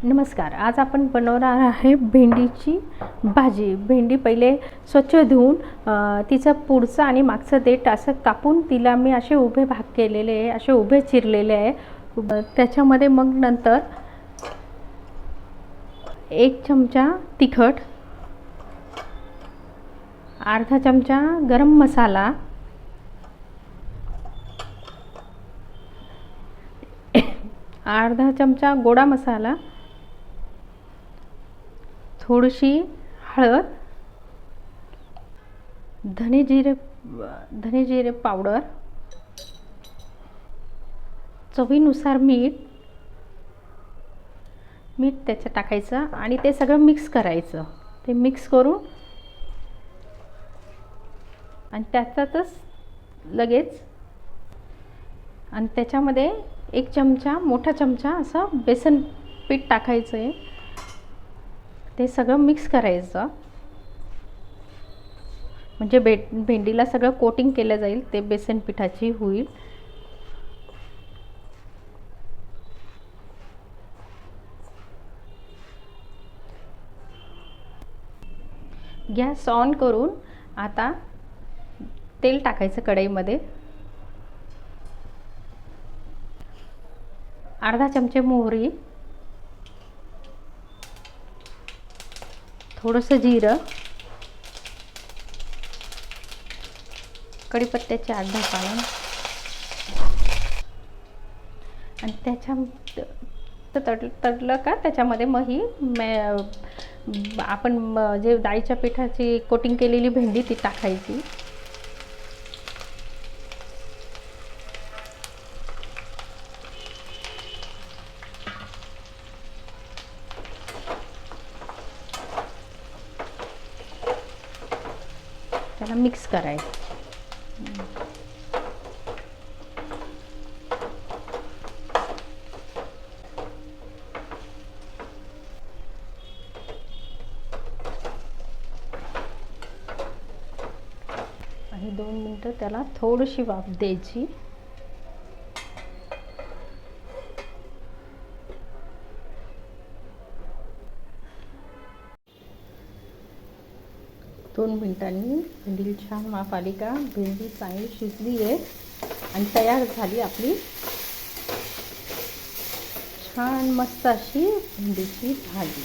नमस्कार. आज आपण बनवणार आहे भेंडीची भाजी. भेंडी पहिले स्वच्छ धुवून तिचं पुढचं आणि मागचं देठ असं कापून तिला मी असे उभे भाग केलेले आहे, असे उभे चिरलेले आहे. त्याच्यामध्ये मग नंतर 1 चमचा तिखट, अर्धा चमचा गरम मसाला, अर्धा चमचा गोडा मसाला, थोडीशी हळद, धने जिरे पावडर, चवीनुसार मीठ त्याच्यात टाकायचं आणि ते सगळं मिक्स करायचं. ते मिक्स करून आणि त्याच्यातच लगेच आणि त्याच्यामध्ये 1 चमचा मोठा चमचा असं बेसन पीठ टाकायचं आहे. ते सगळं मिक्स करायचं म्हणजे भेंडीला सगळं कोटिंग केलं जाईल, ते बेसन पिठाची होईल. गॅस ऑन करून आता तेल टाकायचं कढईमध्ये. अर्धा चमचे मोहरी, थोडंसं जिरं, कढीपत्त्याचे 8-10 पानं आणि तडलं का त्याच्यामध्ये मग ही आपण जे डाळीच्या पिठाची कोटिंग केलेली भेंडी ती टाकायची. त्याला मिक्स करायचं. आणि 2 मिनिटं त्याला थोडीशी वाफ द्यायची. दोन मिनिटांनी भेंडी छान वाफ आली का भेंडी चांगली शिजली आहे आणि तयार झाली आपली छान मस्त अशी भेंडीची भाजी.